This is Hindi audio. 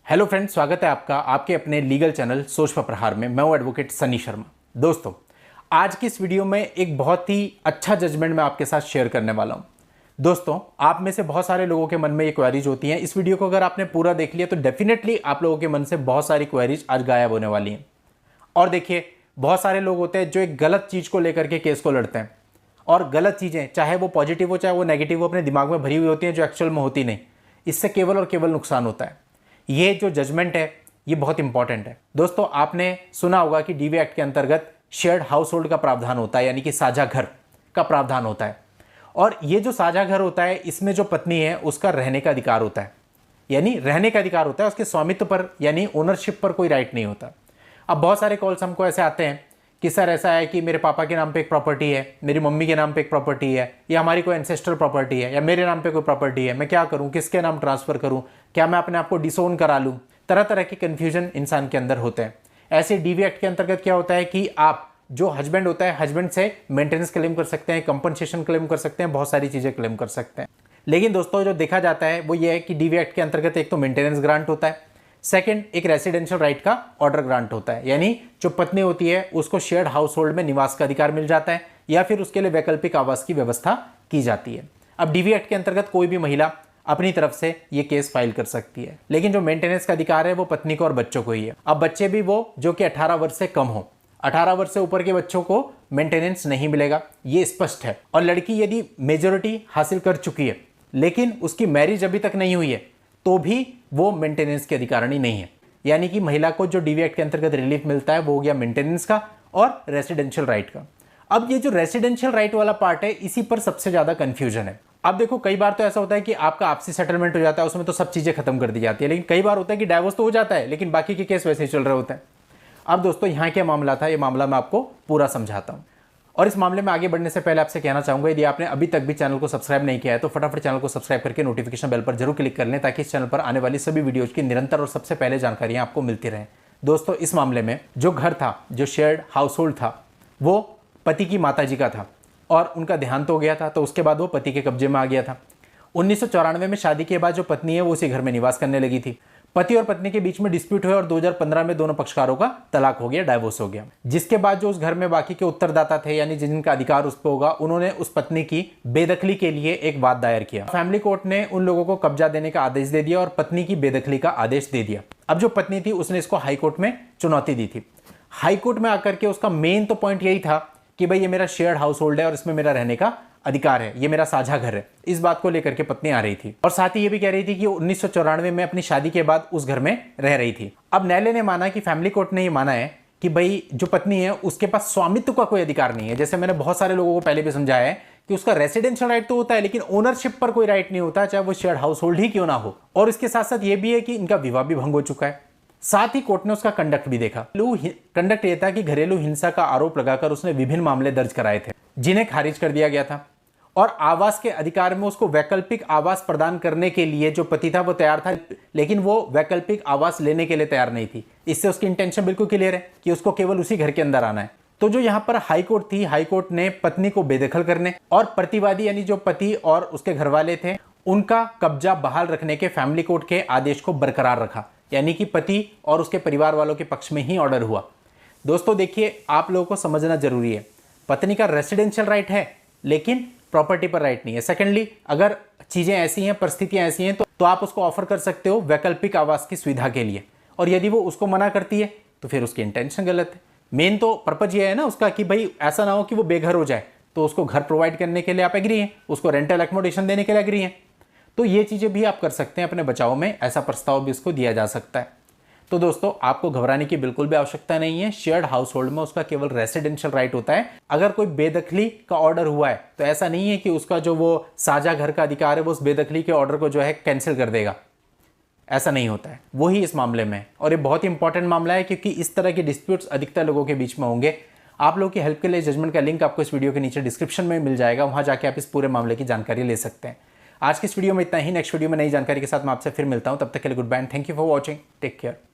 हेलो फ्रेंड्स, स्वागत है आपका आपके अपने लीगल चैनल सोच पर प्रहार में। मैं हूं एडवोकेट सनी शर्मा। दोस्तों, आज की इस वीडियो में एक बहुत ही अच्छा जजमेंट मैं आपके साथ शेयर करने वाला हूं। दोस्तों, आप में से बहुत सारे लोगों के मन में ये क्वेरीज होती हैं। इस वीडियो को अगर आपने पूरा देख लिया तो डेफिनेटली आप लोगों के मन से बहुत सारी क्वेरीज आज गायब होने वाली हैं। और देखिए, बहुत सारे लोग होते हैं जो एक गलत चीज़ को लेकर के केस को लड़ते हैं, और गलत चीज़ें चाहे वो पॉजिटिव हो चाहे वो नेगेटिव हो अपने दिमाग में भरी हुई होती हैं जो एक्चुअल में होती नहीं। इससे केवल और केवल नुकसान होता है। ये जो जजमेंट है ये बहुत इंपॉर्टेंट है। दोस्तों, आपने सुना होगा कि डीवी एक्ट के अंतर्गत शेयर्ड हाउस होल्ड का प्रावधान होता है, यानी कि साझा घर का प्रावधान होता है। और ये जो साझा घर होता है इसमें जो पत्नी है उसका रहने का अधिकार होता है, यानी रहने का अधिकार होता है, उसके स्वामित्व पर यानी ओनरशिप पर कोई राइट नहीं होता। अब बहुत सारे कॉल्स हमको ऐसे आते हैं कि सर ऐसा है कि मेरे पापा के नाम पे एक प्रॉपर्टी है, मेरी मम्मी के नाम पे एक प्रॉपर्टी है, या हमारी कोई एंसेस्ट्रल प्रॉपर्टी है, या मेरे नाम पे कोई प्रॉपर्टी है, मैं क्या करूं, किसके नाम ट्रांसफर करूं, क्या मैं अपने आप को डिसोन करा लूं। तरह तरह के कन्फ्यूजन इंसान के अंदर होते हैं। ऐसे डीवी एक्ट के अंतर्गत क्या होता है कि आप जो हस्बैंड होता है हस्बैंड से मेंटेनेंस क्लेम कर सकते हैं, कंपनसेशन क्लेम कर सकते हैं, बहुत सारी चीज़ें क्लेम कर सकते हैं। लेकिन दोस्तों, जो देखा जाता है वो ये है कि डीवी एक्ट के अंतर्गत एक तो मेंटेनेंस ग्रांट होता है, सेकंड एक रेसिडेंशियल राइट का ऑर्डर ग्रांट होता है, यानी जो पत्नी होती है उसको शेयर्ड हाउस होल्ड में निवास का अधिकार मिल जाता है या फिर उसके लिए वैकल्पिक आवास की व्यवस्था की जाती है। अब डीवी एक्ट के अंतर्गत कोई भी महिला अपनी तरफ से ये केस फाइल कर सकती है, लेकिन जो मेंटेनेंस का अधिकार है वो पत्नी को और बच्चों को ही है। अब बच्चे भी वो जो कि 18 वर्ष से कम हो, 18 वर्ष से ऊपर के बच्चों को मेंटेनेंस नहीं मिलेगा, ये स्पष्ट है। और लड़की यदि मेजोरिटी हासिल कर चुकी है लेकिन उसकी मैरिज अभी तक नहीं हुई है तो भी वो मेंटेनेंस की अधिकारिणी नहीं है। यानी कि महिला को जो डीवी एक्ट के अंतर्गत रिलीफ मिलता है वो हो गया मेंटेनेंस का और रेसिडेंशियल राइट का। अब ये जो रेसिडेंशियल राइट वाला पार्ट है इसी पर सबसे ज्यादा कंफ्यूजन है। अब देखो, कई बार तो ऐसा होता है कि आपका आपसी सेटलमेंट हो जाता है, उसमें तो सब चीजें खत्म कर दी जाती है, लेकिन कई बार होता है कि डाइवोर्स तो हो जाता है लेकिन बाकी के केस वैसे ही चल रहे होते हैं। अब दोस्तों, यहाँ क्या मामला था, ये मामला मैं आपको पूरा समझाता हूँ। और इस मामले में आगे बढ़ने से पहले आपसे कहना चाहूंगा, यदि आपने अभी तक भी चैनल को सब्सक्राइब नहीं किया है तो फटाफट चैनल को सब्सक्राइब करके नोटिफिकेशन बेल पर जरूर क्लिक कर लें, ताकि इस चैनल पर आने वाली सभी वीडियोज की निरंतर और सबसे पहले जानकारियां आपको मिलती रहें। दोस्तों, इस मामले में जो घर था, जो शेयर्ड हाउस होल्ड था, वो पति की माताजी का था और उनका देहांत हो गया था, तो उसके बाद वो पति के कब्जे में आ गया था। 1994 में शादी के बाद जो पत्नी है वो उसी घर में निवास करने लगी थी। पति और पत्नी के बीच में डिस्प्यूट हुए और 2015 में दोनों पक्षकारों का तलाक हो गया, डाइवोर्स हो गया। जिसके बाद जो उस घर में बाकी के उत्तरदाता थे, यानी जिनका अधिकार उस पर होगा, उन्होंने उस पत्नी की बेदखली के लिए एक वाद दायर किया। फैमिली कोर्ट ने उन लोगों को कब्जा देने का आदेश दे दिया और पत्नी की बेदखली का आदेश दे दिया। अब जो पत्नी थी उसने इसको हाईकोर्ट में चुनौती दी थी। हाईकोर्ट में आकर के उसका मेन तो पॉइंट यही था कि भाई ये मेरा शेयर्ड हाउस होल्ड है और इसमें मेरा रहने का अधिकार है, ये मेरा साझा घर है। इस बात को लेकर के पत्नी आ रही थी और साथ ही ये भी कह रही थी कि 1994 में अपनी शादी के बाद उस घर में रह रही थी। अब न्यायालय ने माना कि फैमिली कोर्ट ने ये माना है कि भाई जो पत्नी है उसके पास स्वामित्व का कोई अधिकार नहीं है। जैसे मैंने बहुत सारे लोगों को पहले भी समझाया है कि उसका रेसिडेंशियल राइट तो होता है लेकिन ओनरशिप पर कोई राइट नहीं होता, चाहे वो शेयर्ड हाउस होल्ड ही क्यों ना हो। और इसके साथ साथ ये भी है कि इनका विवाह भी भंग हो चुका है। साथ ही कोर्ट ने उसका कंडक्ट भी देखा। कंडक्ट ये था कि घरेलू हिंसा का आरोप लगाकर उसने विभिन्न मामले दर्ज कराए थे जिन्हें खारिज कर दिया गया था। और आवास के अधिकार में उसको वैकल्पिक आवास प्रदान करने के लिए जो पति था वो तैयार था, लेकिन वो वैकल्पिक आवास लेने के लिए तैयार नहीं थी। इससे उसकी इंटेंशन बिल्कुल क्लियर है कि उसको केवल उसी घर के अंदर आना है। तो जो यहाँ पर हाईकोर्ट थी, हाईकोर्ट ने पत्नी को बेदखल करने और प्रतिवादी यानी जो पति और उसके घर वाले थे उनका कब्जा बहाल रखने के फैमिली कोर्ट के आदेश को बरकरार रखा, यानी कि पति और उसके परिवार वालों के पक्ष में ही ऑर्डर हुआ। दोस्तों देखिए, आप लोगों को समझना जरूरी है, पत्नी का रेसिडेंशियल राइट है लेकिन प्रॉपर्टी पर राइट नहीं है। सेकेंडली, अगर चीजें ऐसी हैं, परिस्थितियां ऐसी हैं तो आप उसको ऑफर कर सकते हो वैकल्पिक आवास की सुविधा के लिए, और यदि वो उसको मना करती है तो फिर उसकी इंटेंशन गलत है। मेन तो पर्पज ये है ना उसका कि भाई ऐसा ना हो कि वो बेघर हो जाए, तो उसको घर प्रोवाइड करने के लिए आप एग्री हैं, उसको रेंटल एकोमोडेशन देने के लिए एग्री हैं। तो ये चीजें भी आप कर सकते हैं अपने बचाव में, ऐसा प्रस्ताव भी उसको दिया जा सकता है। तो दोस्तों, आपको घबराने की बिल्कुल भी आवश्यकता नहीं है। शेयर्ड हाउस होल्ड में उसका केवल रेसिडेंशियल राइट होता है। अगर कोई बेदखली का ऑर्डर हुआ है तो ऐसा नहीं है कि उसका जो वो साझा घर का अधिकार है वो उस बेदखली के ऑर्डर को जो है कैंसिल कर देगा, ऐसा नहीं होता है। वही इस मामले में, और ये बहुत ही इंपॉर्टेंट मामला है क्योंकि इस तरह के डिस्प्यूट्स अधिकतर लोगों के बीच में होंगे। आप लोगों की हेल्प के लिए जजमेंट का लिंक आपको इस वीडियो के नीचे डिस्क्रिप्शन में मिल जाएगा, वहां जाके आप इस पूरे मामले की जानकारी ले सकते हैं। आज की इस वीडियो में इतना ही। नेक्स्ट वीडियो में नई जानकारी के साथ मैं आपसे फिर मिलता हूं, तब तक के लिए goodbye, thank you for watching, take care.